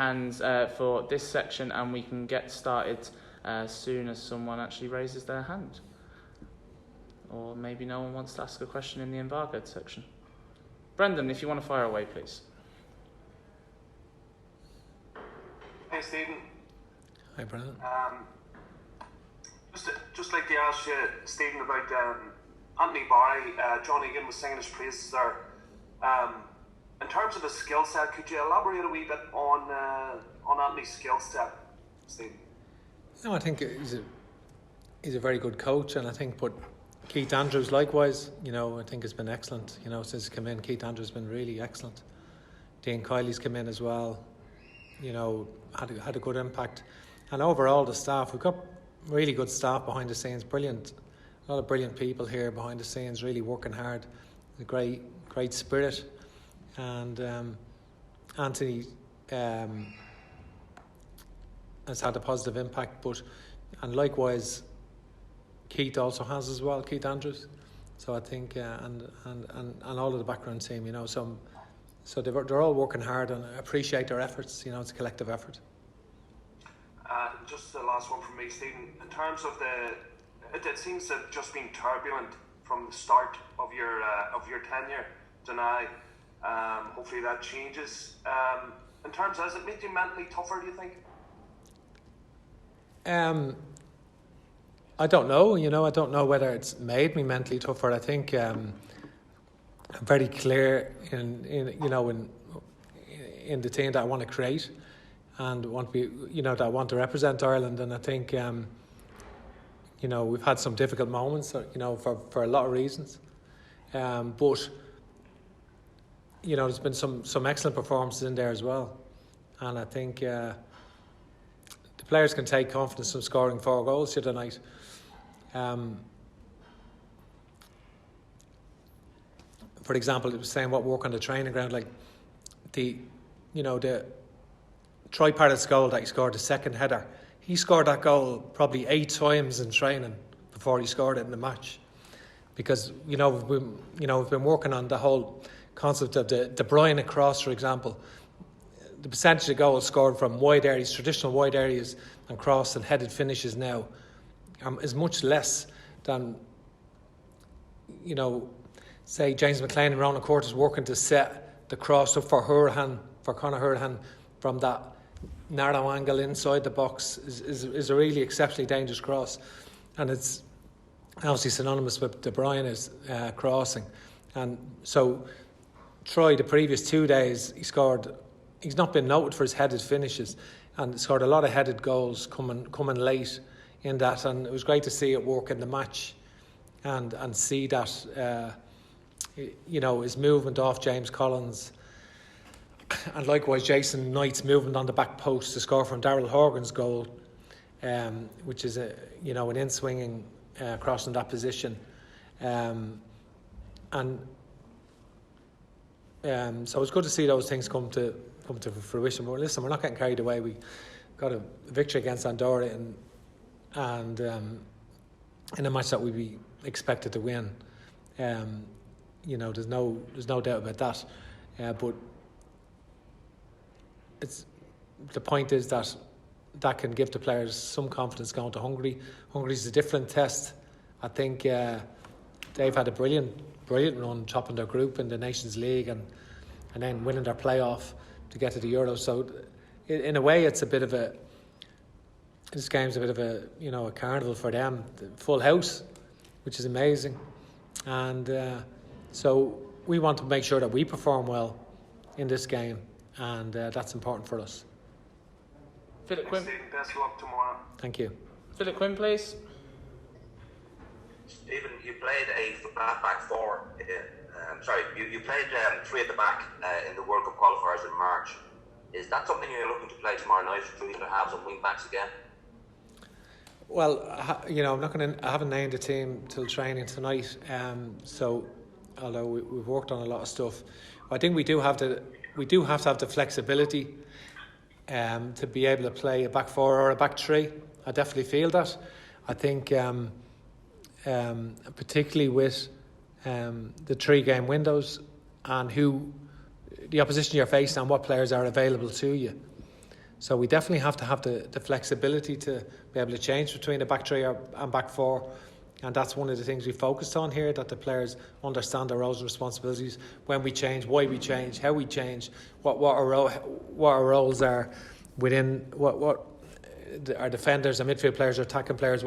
hands for this section, and we can get started as soon as someone actually raises their hand. Or maybe no one wants to ask a question in the Embargoed section. Brendan, if you want to fire away, please. Hey, Stephen. Hi, Brendan. Just like to ask you, Stephen, about Anthony Barry. John Egan was singing his praises there. In terms of his skill set, could you elaborate a wee bit on Anthony's skill set, Stephen? No, I think he's a very good coach, and I think, but Keith Andrews likewise, I think has been excellent. Since he's come in, Keith Andrews has been really excellent. Dean Kiley's come in as well. Had a good impact. And overall, the staff, we've got really good staff behind the scenes, brilliant. A lot of brilliant people here behind the scenes, really working hard. A great spirit. And Anthony has had a positive impact, and likewise Keith also has as well, Keith Andrews. So I think and all of the background team, so they're all working hard, and I appreciate their efforts. It's a collective effort. Just the last one from me, Stephen. In terms of it seems to have just been turbulent from the start of your tenure to now. Hopefully that changes. In terms of, has it made you mentally tougher, do you think? I don't know. I don't know whether it's made me mentally tougher. I think I'm very clear in the team that I want to create and want to be, that I want to represent Ireland. And I think we've had some difficult moments, for a lot of reasons. But there's been some excellent performances in there as well, and I think the players can take confidence from scoring 4 goals here tonight. For example, it was saying what work on the training ground, like the Troy Parrott's goal that he scored, the second header. He scored that goal probably 8 times in training before he scored it in the match, because we've been working on the whole concept of the De Bruyne cross, for example. The percentage of goals scored from wide areas, traditional wide areas, and cross and headed finishes now is much less than, say James McLean and Ronan Curtis working to set the cross up for Conor Hurahan from that narrow angle inside the box is a really exceptionally dangerous cross, and it's obviously synonymous with De Bruyne's crossing. And so Troy, the previous 2 days, he's not been noted for his headed finishes, and scored a lot of headed goals coming late in that, and it was great to see it work in the match and see that his movement off James Collins, and likewise Jason Knight's movement on the back post to score from Daryl Horgan's goal, which is an in-swinging cross in that position, so it's good to see those things come to fruition. But listen, we're not getting carried away. We got a victory against Doherty, and in a match that we'd be expected to win. There's no doubt about that. But the point is that can give the players some confidence going to Hungary. Hungary's a different test. I think they've had a brilliant run, topping their group in the Nations League and then winning their playoff to get to the Euros. So in a way, this game's a bit of a carnival for them. Full house, which is amazing. And so we want to make sure that we perform well in this game, and that's important for us. Philip Quinn. Best of luck tomorrow. Thank you. Philip Quinn, please. Stephen, you played a back four. You played 3 at the back in the World Cup qualifiers in March. Is that something you're looking to play tomorrow night? Do you have some wingbacks again? Well, I'm not going to. I haven't named the team till training tonight. So, although we've worked on a lot of stuff, I think we do have to have the flexibility to be able to play a back 4 or a back 3. I definitely feel that. I think, particularly with the 3-game windows and who the opposition you're facing and what players are available to you. So we definitely have to have the flexibility to be able to change between a back three and back four. And that's one of the things we focused on here, that the players understand their roles and responsibilities when we change, why we change, how we change, what our roles are within, what our defenders, our midfield players, our attacking players,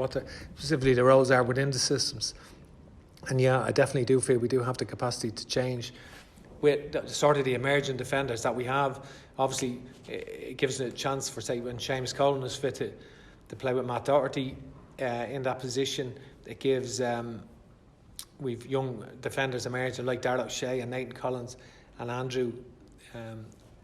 specifically the roles are within the systems. And yeah, I definitely do feel we do have the capacity to change with the emerging defenders that we have. Obviously, it gives us a chance for, say, when Seamus Colan is fit to play with Matt Doherty in that position. It gives we've young defenders emerging like Darrell O'Shea and Nathan Collins and Andrew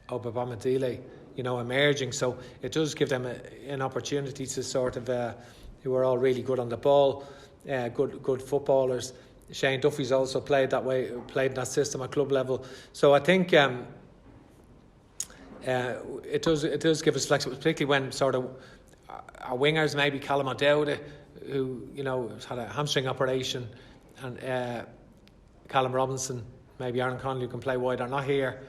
Obabamadile, emerging. So it does give them an opportunity to sort of who are all really good on the ball, good footballers. Shane Duffy's also played that way, played in that system at club level. So I think it does give us flexibility, particularly when sort of our wingers, maybe Callum O'Dowd, who has had a hamstring operation, and Callum Robinson, maybe Aaron Connolly, who can play wide, are not here,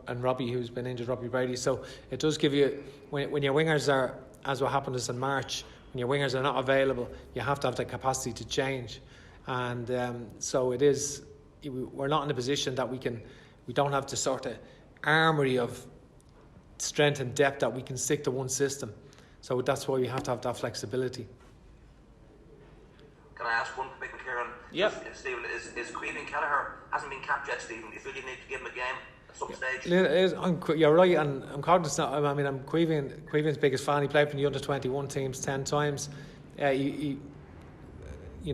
and Robbie, who's been injured, Robbie Brady. So it does give you, when your wingers are, as what happened is in March, when your wingers are not available, you have to have the capacity to change. And so it is, we're not in a position that we don't have the sort of armoury of strength and depth that we can stick to one system. So that's why we have to have that flexibility. Can I ask one quick, Kieran? Yeah. Stephen, is Queeving Kelleher hasn't been capped yet, Stephen? Do you feel you need to give him a game at some stage? You're right, and I'm cognizant. I'm Queeving's biggest fan. He played for the under-21 teams 10 times. He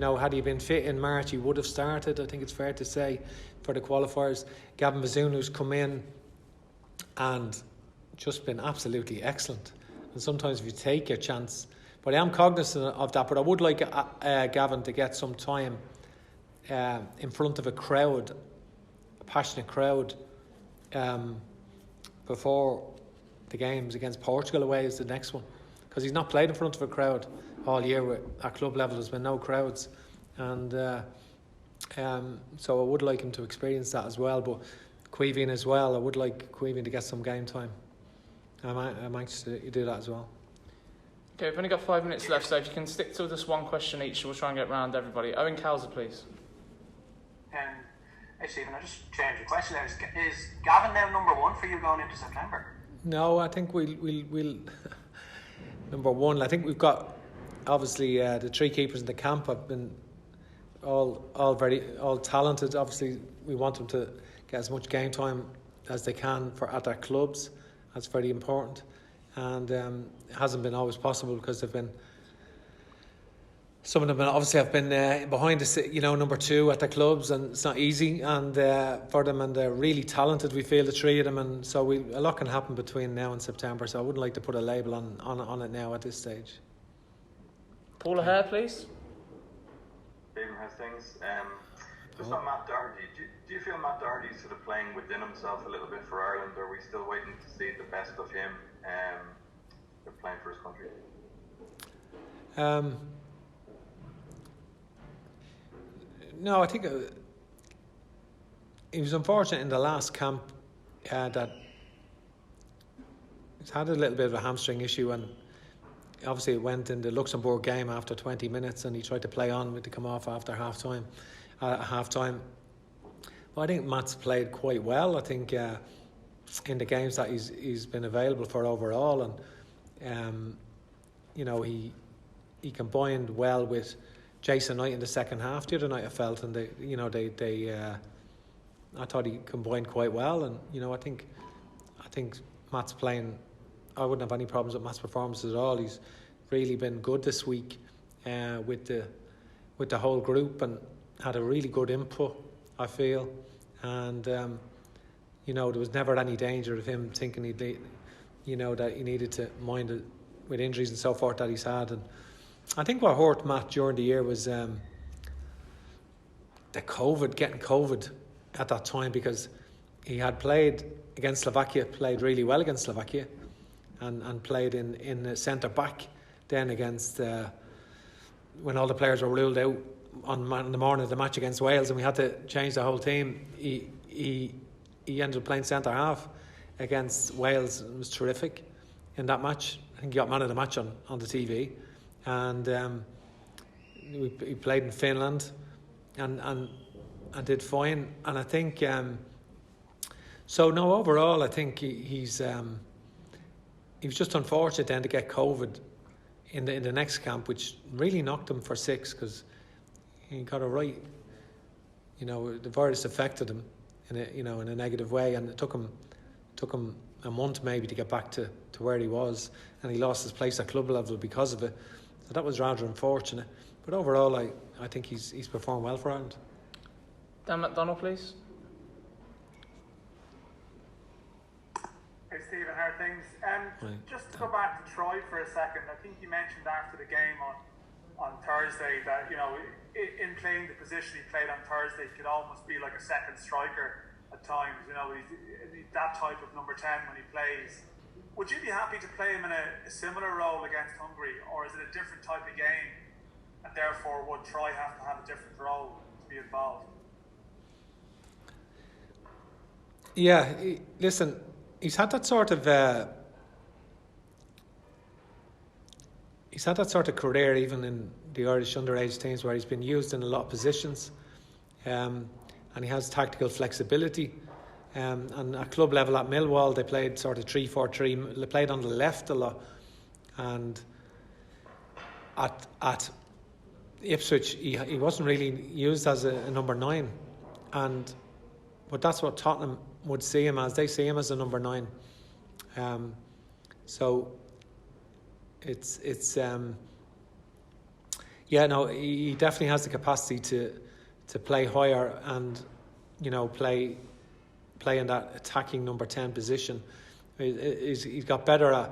had he been fit in March, he would have started, I think it's fair to say, for the qualifiers. Gavin Bazunu, who's come in and just been absolutely excellent. And sometimes if you take your chance, but I am cognizant of that. But I would like Gavin to get some time in front of a crowd, a passionate crowd, before the games against Portugal away is the next one, because he's not played in front of a crowd all year. At club level, there's been no crowds, and so I would like him to experience that as well. But Queeving as well, I would like Queeving to get some game time. I'm anxious to do that as well. Okay, we've only got 5 minutes left, so if you can stick to just one question each, we'll try and get round everybody. Owen Cowser, please. Hey Stephen, I just changed the question. Is Gavin now number one for you going into September? No, I think we'll number one. I think we've got obviously the three keepers in the camp have been all talented. Obviously, we want them to get as much game time as they can at their clubs. That's very important. And it hasn't been always possible because some of them obviously have been behind the number two at their clubs, and it's not easy and for them, and they're really talented, we feel, the three of them, and so a lot can happen between now and September, so I wouldn't like to put a label on it now at this stage. Paul O'Hare, please. Stephen, how's things? Just on Matt Doherty, do you feel Matt Doherty's sort of playing within himself a little bit for Ireland, or are we still waiting to see the best of him playing for his country? No, I think he was unfortunate in the last camp that he's had a little bit of a hamstring issue, and obviously it went in the Luxembourg game after 20 minutes and he tried to play on to come off after half-time. But I think Matt's played quite well. I think in the games that he's been available for overall, and he combined well with Jason Knight in the second half the other night, I felt, and I thought he combined quite well, and I think Matt's playing. I wouldn't have any problems with Matt's performances at all. He's really been good this week with the whole group, and had a really good input, I feel, and there was never any danger of him thinking that he needed to mind it with injuries and so forth that he's had. And I think what hurt Matt during the year was getting COVID at that time, because he had played against Slovakia, played really well against Slovakia, and played in centre back then against when all the players were ruled out on the morning of the match against Wales, and we had to change the whole team. He ended up playing centre half against Wales, and it was terrific. in that match. I think he got man of the match on the TV, and he played in Finland, and did fine. And I think so. No, overall, I think he was just unfortunate then to get COVID in the next camp, which really knocked him for 6 because he got it right. The virus affected him in a negative way, and it took him a month maybe to get back to where he was, and he lost his place at club level because of it. So that was rather unfortunate. But overall, I think he's performed well for Ireland. Dan McDonald, please. Hey Stephen, how are things? Just to go back to Troy for a second, I think you mentioned after the game on Thursday that, in playing the position he played on Thursday, he could almost be like a second striker at times. He's that type of number 10 when he plays. Would you be happy to play him in a similar role against Hungary, or is it a different type of game, and therefore would Troy have to have a different role to be involved? Yeah, listen, he's had that sort of career even in the Irish underage teams where he's been used in a lot of positions, and he has tactical flexibility. And at club level at Millwall, they played sort of 3-4-3. They played on the left a lot, and at Ipswich, he wasn't really used as a number 9, but that's what Tottenham would see him as. They see him as a number 9. So it's he definitely has the capacity to play higher and play in that attacking number 10 position. He's got better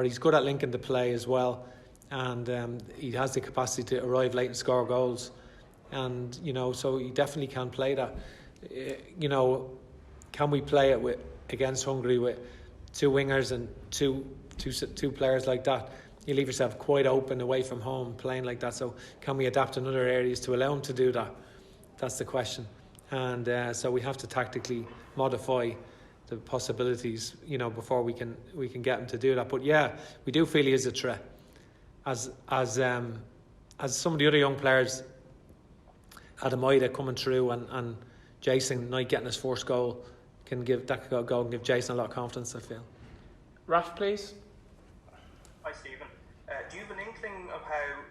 he's good at linking the play as well, and he has the capacity to arrive late and score goals, and so he definitely can play that. Can we play it against Hungary with 2 wingers and two players like that? You leave yourself quite open away from home playing like that. So can we adapt in other areas to allow him to do that? That's the question. And so we have to tactically modify the possibilities, before we can get him to do that. But yeah, we do feel he is a threat. As some of the other young players, Adam Ida coming through and Jason Knight getting his first goal can give Jason a lot of confidence, I feel. Raf, please. Hi, Stephen. Do you have an inkling of how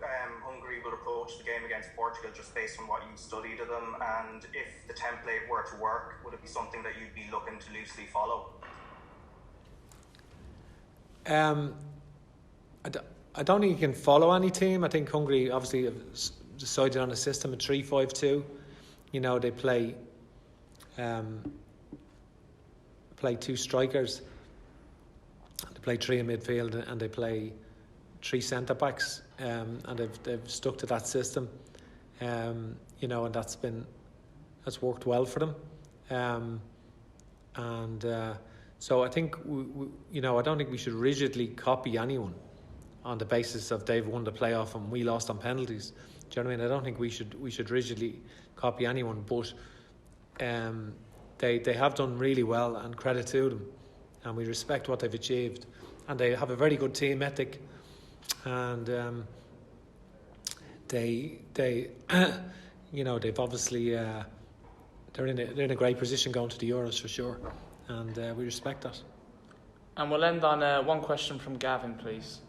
Hungary will approach the game against Portugal, just based on what you studied of them? And if the template were to work, would it be something that you'd be looking to loosely follow? I don't think you can follow any team. I think Hungary obviously have decided on a system of 3-5-2. They play 2 strikers. They play 3 in midfield, and they play 3 centre backs, and they've stuck to that system, and that's worked well for them, so I think I don't think we should rigidly copy anyone on the basis of they've won the playoff and we lost on penalties. Do you know what I mean? I don't think we should rigidly copy anyone, but they have done really well, and credit to them, and we respect what they've achieved, and they have a very good team ethic, and they've obviously they're in a great position going to the Euros for sure, and we respect that. And we'll end on one question from Gavin, please.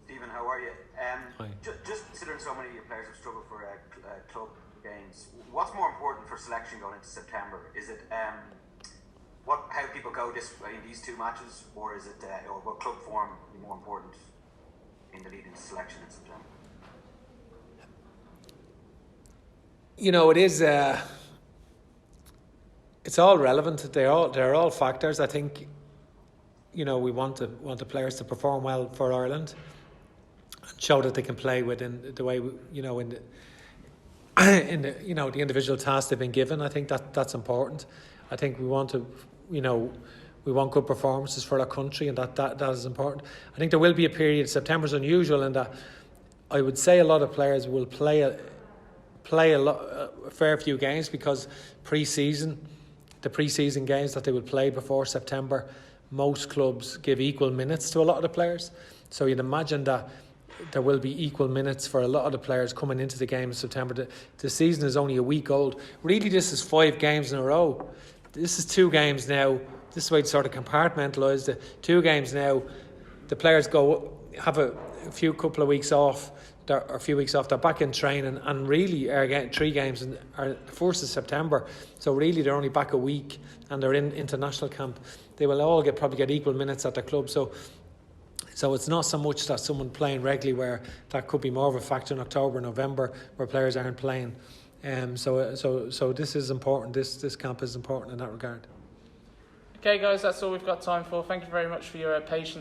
Stephen, how are you? Hi. Just considering so many of your players have struggled for club games, what's more important for selection going into September? Is it how people go in these 2 matches, or is it or what club form be more important in the lead into selection in September? It is. It's all relevant. They're all factors. I think. We want the players to perform well for Ireland, and show that they can play within the way in the individual tasks they've been given. I think that's important. I think we want good performances for our country, and that is important. I think there will be a period. September's unusual in that I would say a lot of players will play a fair few games, because the pre-season games that they will play before September most clubs give equal minutes to a lot of the players. So you'd imagine that there will be equal minutes for a lot of the players coming into the game in September. The season is only a week old. Really, this is 5 games in a row. This is 2 games now. This is why it's sort of compartmentalised it. 2 games now. The players have a couple of weeks off. A few weeks off. They're back in training, and really are getting 3 games. And the 1st of September. So really, they're only back a week, and they're in international camp. They will all probably get equal minutes at their club. So it's not so much that someone playing regularly, where that could be more of a factor in October, November, where players aren't playing. So this is important. This camp is important in that regard. Okay, guys, that's all we've got time for. Thank you very much for your patience.